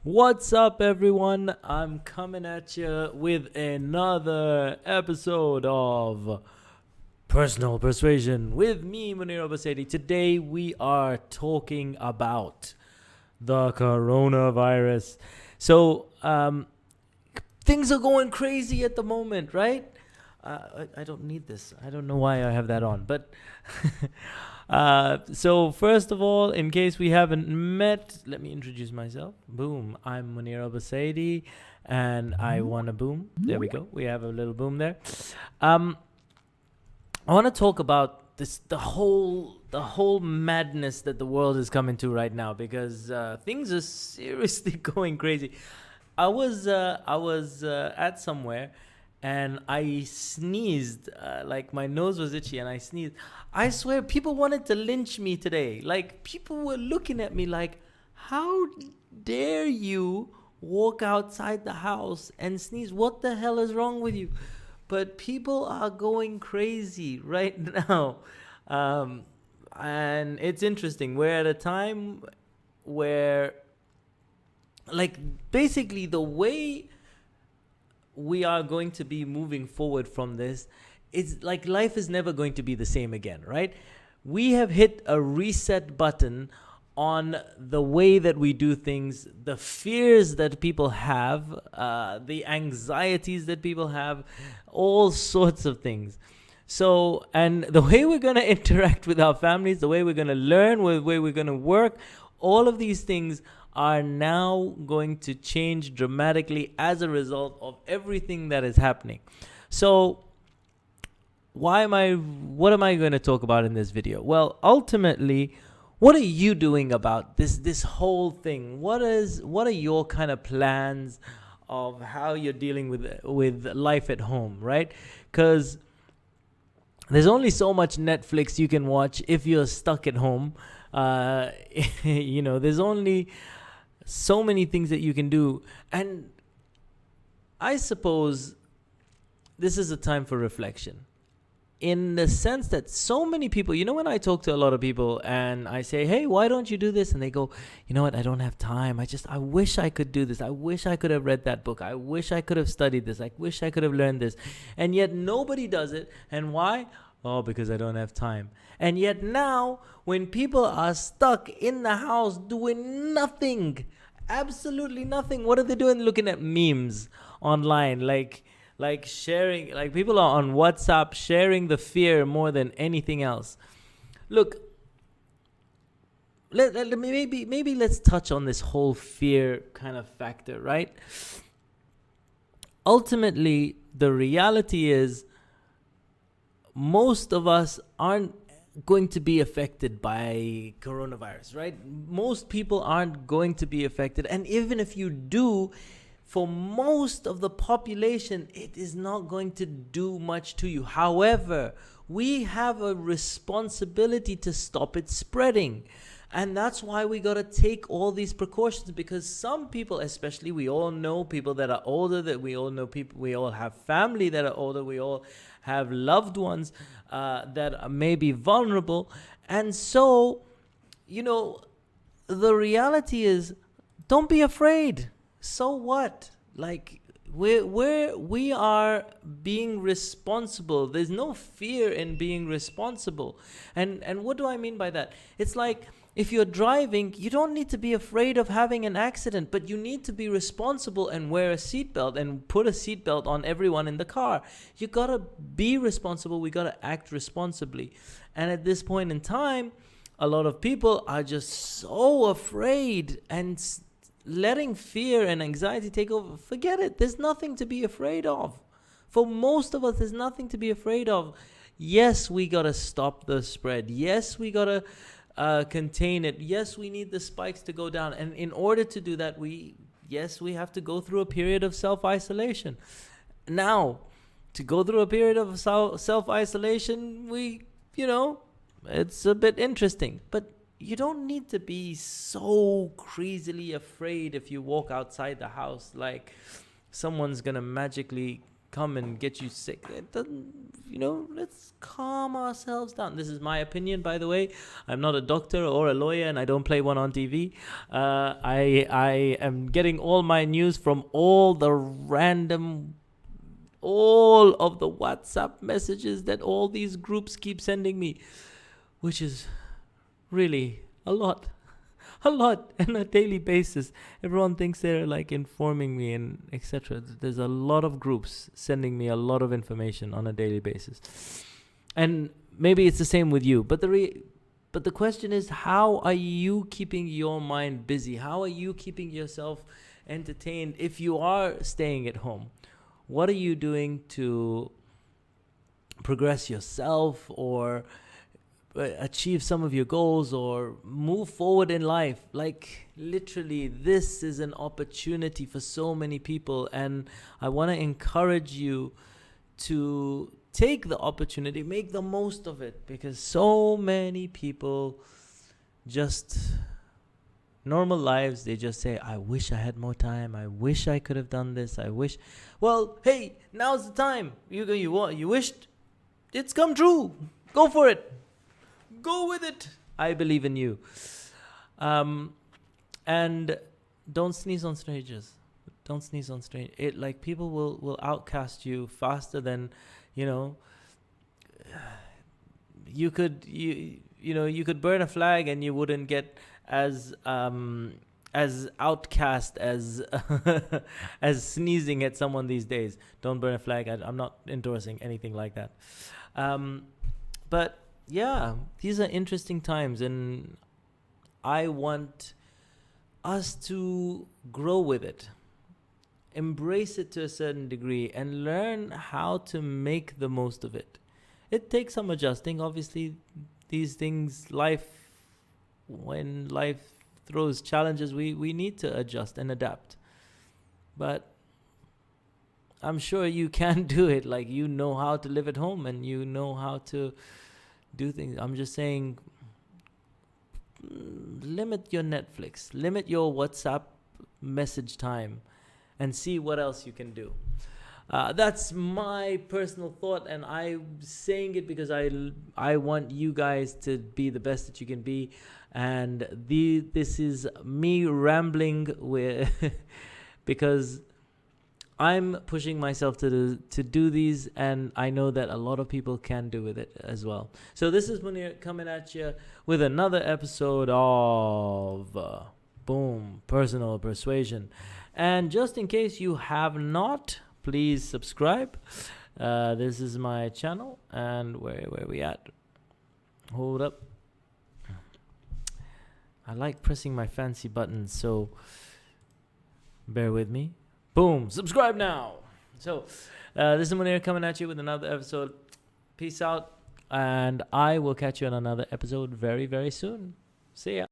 What's up, everyone? I'm coming at you with another episode of Personal Persuasion with me, Muneer Al-Busaidi. Today, we are talking about the coronavirus. So, things are going crazy at the moment, right? I don't need this. I don't know why I have that on, but so first of all, in case we haven't met, let me introduce myself. Boom, I'm Muneer Al-Busaidi, and I want a boom. There we go. We have a little boom there. I want to talk about the whole madness that the world is coming to right now, because things are seriously going crazy. I was at somewhere, and I sneezed, like my nose was itchy, and I sneezed. I swear, people wanted to lynch me today. Like, people were looking at me like, how dare you walk outside the house and sneeze? What the hell is wrong with you? But people are going crazy right now. And it's interesting. We're at a time where, like, basically the way we are going to be moving forward from this, it's like life is never going to be the same again, right? We have hit a reset button on the way that we do things, the fears that people have, the anxieties that people have, all sorts of things. So, and the way we're going to interact with our families, the way we're going to learn, the way we're going to work, all of these things are now going to change dramatically as a result of everything that is happening. So what am I going to talk about in this video? Well, ultimately, what are you doing about this whole thing? What are your kind of plans of how you're dealing with life at home, right? Because there's only so much Netflix you can watch if you're stuck at home. There's only so many things that you can do. And I suppose this is a time for reflection, in the sense that so many people, when I talk to a lot of people and I say, hey, why don't you do this? And they go, you know what, I don't have time. I wish I could do this. I wish I could have read that book. I wish I could have studied this. I wish I could have learned this. And yet nobody does it. And why? Oh, because I don't have time. And yet now, when people are stuck in the house doing nothing, absolutely nothing, what are they doing? Looking at memes online, like sharing, like people are on WhatsApp sharing the fear more than anything else. Look, maybe let's touch on this whole fear kind of factor, right? Ultimately, the reality is, most of us aren't going to be affected by coronavirus, right? Most people aren't going to be affected. And even if you do, for most of the population, it is not going to do much to you. However, we have a responsibility to stop it spreading. And that's why we got to take all these precautions, because some people, especially, we all know people that are older, that we all know people, we all have family that are older, we all have loved ones that may be vulnerable. And so, the reality is, don't be afraid. So what? Like, we are being responsible. There's no fear in being responsible. And what do I mean by that? It's like, if you're driving, you don't need to be afraid of having an accident, but you need to be responsible and wear a seatbelt and put a seatbelt on everyone in the car. You gotta be responsible. We gotta act responsibly. And at this point in time, a lot of people are just so afraid and letting fear and anxiety take over. Forget it. There's nothing to be afraid of. For most of us, there's nothing to be afraid of. Yes, we gotta stop the spread. Yes, we gotta contain it. Yes, we need the spikes to go down. And in order to do that, we have to go through a period of self-isolation. Now, to go through a period of self-isolation, it's a bit interesting. But you don't need to be so crazily afraid if you walk outside the house, like someone's going to magically come and get you sick. It doesn't, let's calm ourselves down. This is my opinion, by the way. I'm not a doctor or a lawyer, and I don't play one on TV. I am getting all my news from all of the WhatsApp messages that all these groups keep sending me, which is really a lot on a daily basis. Everyone thinks they're like informing me and etc. There's a lot of groups sending me a lot of information on a daily basis, and maybe it's the same with you. But the question is, how are you keeping your mind busy? How are you keeping yourself entertained if you are staying at home? What are you doing to progress yourself or achieve some of your goals or move forward in life? Like, literally, this is an opportunity for so many people, and I want to encourage you to take the opportunity, make the most of it, because so many people just normal lives, they just say, I wish I had more time, I wish I could have done this, I wish. Well, hey, now's the time. You wished, it's come true. Go for it. Go with it. I believe in you. And don't sneeze on strangers. Don't sneeze on strangers. People will outcast you faster than, you could burn a flag and you wouldn't get as outcast as as sneezing at someone these days. Don't burn a flag. I'm not endorsing anything like that. But yeah, these are interesting times, and I want us to grow with it, embrace it to a certain degree, and learn how to make the most of it. It takes some adjusting. Obviously, these things, when life throws challenges, we need to adjust and adapt. But I'm sure you can do it. Like, you know how to live at home and you know how to do things. I'm just saying, limit your Netflix, limit your WhatsApp message time, and see what else you can do. That's my personal thought, and I'm saying it because I want you guys to be the best that you can be. And this is me rambling because I'm pushing myself to do these, and I know that a lot of people can do with it as well. So this is Muneer coming at you with another episode of Personal Persuasion. And just in case you have not, please subscribe. This is my channel, and where we at? Hold up. I like pressing my fancy buttons, so bear with me. Boom, subscribe now. So this is Muneer coming at you with another episode. Peace out, and I will catch you on another episode very, very soon. See ya.